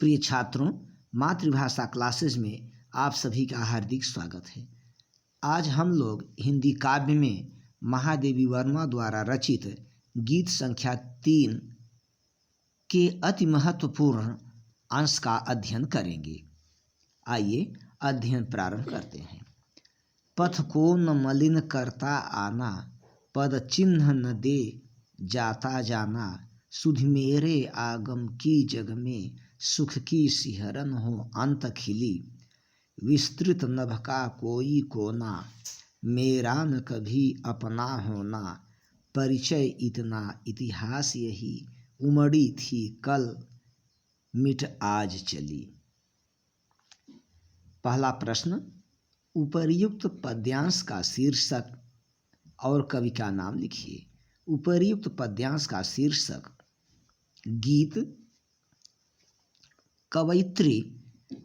प्रिय छात्रों, मातृभाषा क्लासेज में आप सभी का हार्दिक स्वागत है। आज हम लोग हिंदी काव्य में महादेवी वर्मा द्वारा रचित गीत संख्या 3 के अति महत्वपूर्ण अंश का अध्ययन करेंगे। आइए अध्ययन प्रारंभ करते हैं। पथ को न मलिन करता आना, पद चिन्ह न दे जाता जाना, सुधि मेरे आगम की जग में, सुख की सिहरन हो अंत खिली। विस्तृत नभ का कोई कोना, मेरा न कभी अपना होना, परिचय इतना इतिहास यही, उमड़ी थी कल मिट आज चली। पहला प्रश्न, उपर्युक्त पद्यांश का शीर्षक और कवि का नाम लिखिए। उपर्युक्त पद्यांश का शीर्षक गीत कवयित्री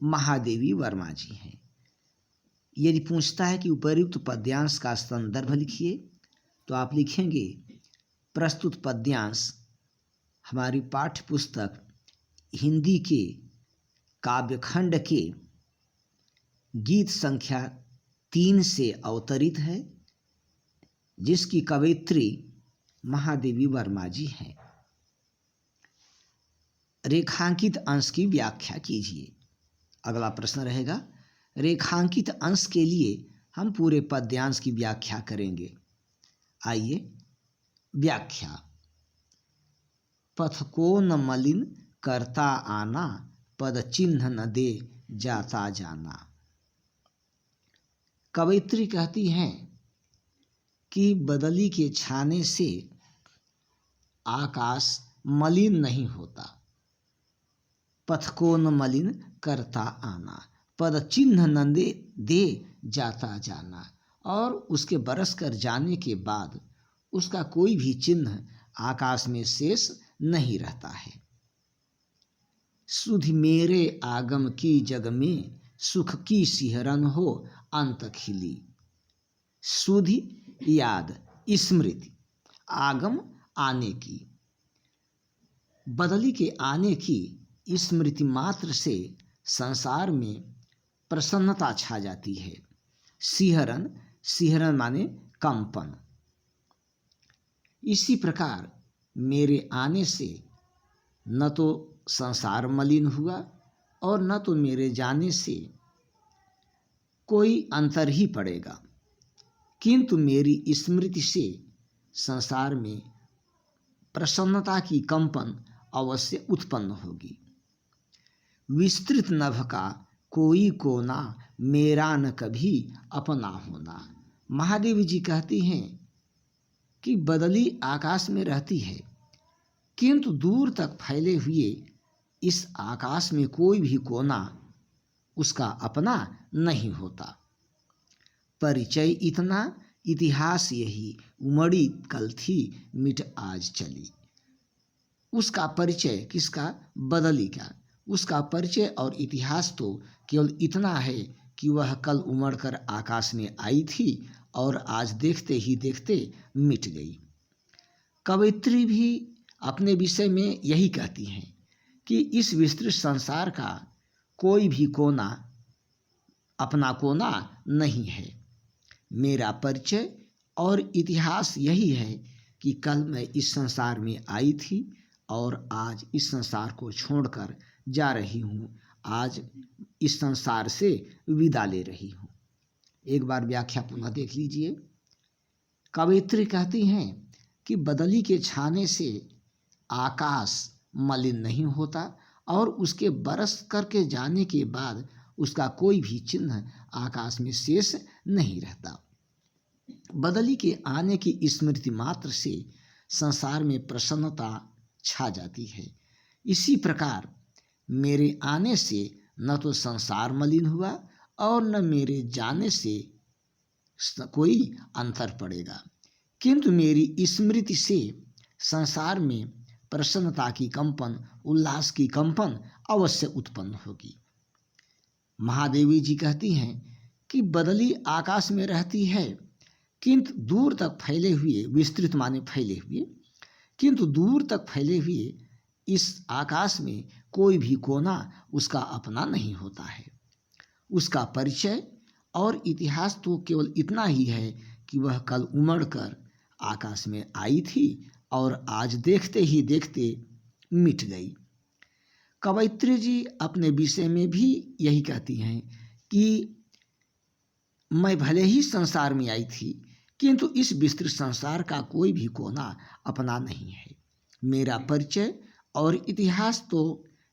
महादेवी वर्मा जी हैं। यदि पूछता है कि उपर्युक्त पद्यांश का संदर्भ लिखिए, तो आप लिखेंगे प्रस्तुत पद्यांश हमारी पाठ्य पुस्तक हिंदी के काव्यखंड के गीत संख्या 3 से अवतरित है, जिसकी कवयित्री महादेवी वर्मा जी हैं। रेखांकित अंश की व्याख्या कीजिए। अगला प्रश्न रहेगा, रेखांकित अंश के लिए हम पूरे पद्यांश की व्याख्या करेंगे। आइए व्याख्या। पथ को न मलिन करता आना, पद चिन्ह न दे जाता जाना। कवयित्री कहती हैं कि बदली के छाने से आकाश मलिन नहीं होता। पथ को न मलिन करता आना, पद चिन्ह न दे जाता जाना, और उसके बरस कर जाने के बाद उसका कोई भी चिन्ह आकाश में शेष नहीं रहता है। सुधि मेरे आगम की जग में, सुख की सिहरन हो अंत खिली। सुधि याद, स्मृति, आगम आने की, बदली के आने की स्मृति मात्र से संसार में प्रसन्नता छा जाती है। सिहरन, सिहरन माने कंपन। इसी प्रकार मेरे आने से न तो संसार मलिन हुआ और न तो मेरे जाने से कोई अंतर ही पड़ेगा, किंतु मेरी स्मृति से संसार में प्रसन्नता की कंपन अवश्य उत्पन्न होगी। विस्तृत नभ का कोई कोना, मेरा न कभी अपना होना। महादेवी जी कहती हैं कि बदली आकाश में रहती है, किंतु दूर तक फैले हुए इस आकाश में कोई भी कोना उसका अपना नहीं होता। परिचय इतना इतिहास यही, उमड़ी कल थी मिट आज चली। उसका परिचय किसका? बदली का। उसका परिचय और इतिहास तो केवल इतना है कि वह कल उमड़कर आकाश में आई थी और आज देखते ही देखते मिट गई। कवयित्री भी अपने विषय में यही कहती हैं कि इस विस्तृत संसार का कोई भी कोना अपना कोना नहीं है। मेरा परिचय और इतिहास यही है कि कल मैं इस संसार में आई थी और आज इस संसार को छोड़कर जा रही हूँ, आज इस संसार से विदा ले रही हूँ। एक बार व्याख्या पुनः देख लीजिए। कवयित्री कहती हैं कि बदली के छाने से आकाश मलिन नहीं होता और उसके बरस करके जाने के बाद उसका कोई भी चिन्ह आकाश में शेष नहीं रहता। बदली के आने की स्मृति मात्र से संसार में प्रसन्नता छा जाती है। इसी प्रकार मेरे आने से न तो संसार मलिन हुआ और न मेरे जाने से कोई अंतर पड़ेगा, किंतु मेरी स्मृति से संसार में प्रसन्नता की कंपन, उल्लास की कंपन अवश्य उत्पन्न होगी। महादेवी जी कहती हैं कि बदली आकाश में रहती है, किंतु दूर तक फैले हुए, विस्तृत माने फैले हुए, किंतु दूर तक फैले हुए इस आकाश में कोई भी कोना उसका अपना नहीं होता है। उसका परिचय और इतिहास तो केवल इतना ही है कि वह कल उमड़कर आकाश में आई थी और आज देखते ही देखते मिट गई। कवयित्री जी अपने विषय में भी यही कहती हैं कि मैं भले ही संसार में आई थी, किंतु इस विस्तृत संसार का कोई भी कोना अपना नहीं है। मेरा परिचय और इतिहास तो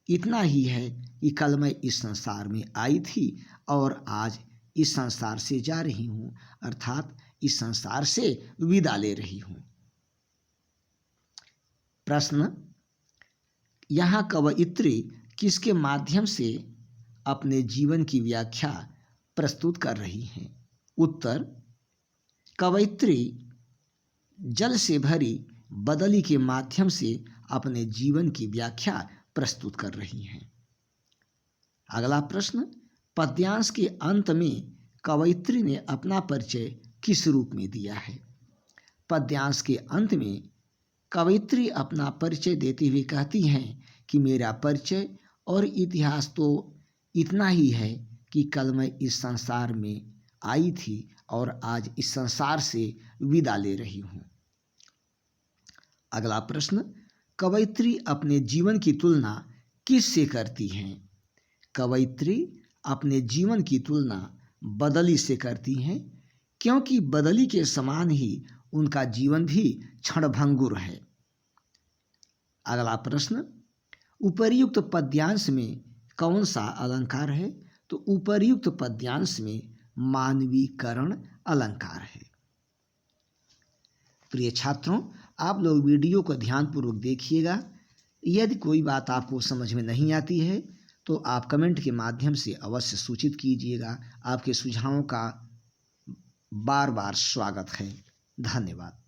इतना ही है कि कल मैं इस संसार में आई थी और आज इस संसार से जा रही हूँ, अर्थात इस संसार से विदा ले रही हूँ। प्रश्न, यहाँ कवयित्री किसके माध्यम से अपने जीवन की व्याख्या प्रस्तुत कर रही हैं? उत्तर, कवयित्री जल से भरी बदली के माध्यम से अपने जीवन की व्याख्या प्रस्तुत कर रही हैं। अगला प्रश्न, पद्यांश के अंत में कवयित्री ने अपना परिचय किस रूप में दिया है? पद्यांश के अंत में कवयित्री अपना परिचय देते हुए कहती हैं कि मेरा परिचय और इतिहास तो इतना ही है कि कल मैं इस संसार में आई थी और आज इस संसार से विदा ले रही हूँ। अगला प्रश्न, कवयित्री अपने जीवन की तुलना किस से करती हैं? कवयित्री अपने जीवन की तुलना बदली से करती हैं, क्योंकि बदली के समान ही उनका जीवन भी क्षणभंगुर है। अगला प्रश्न, उपर्युक्त पद्यांश में कौन सा अलंकार है? तो उपर्युक्त पद्यांश में मानवीकरण अलंकार है। प्रिय छात्रों, आप लोग वीडियो को ध्यानपूर्वक देखिएगा। यदि कोई बात आपको समझ में नहीं आती है तो आप कमेंट के माध्यम से अवश्य सूचित कीजिएगा। आपके सुझावों का बार बार स्वागत है। धन्यवाद।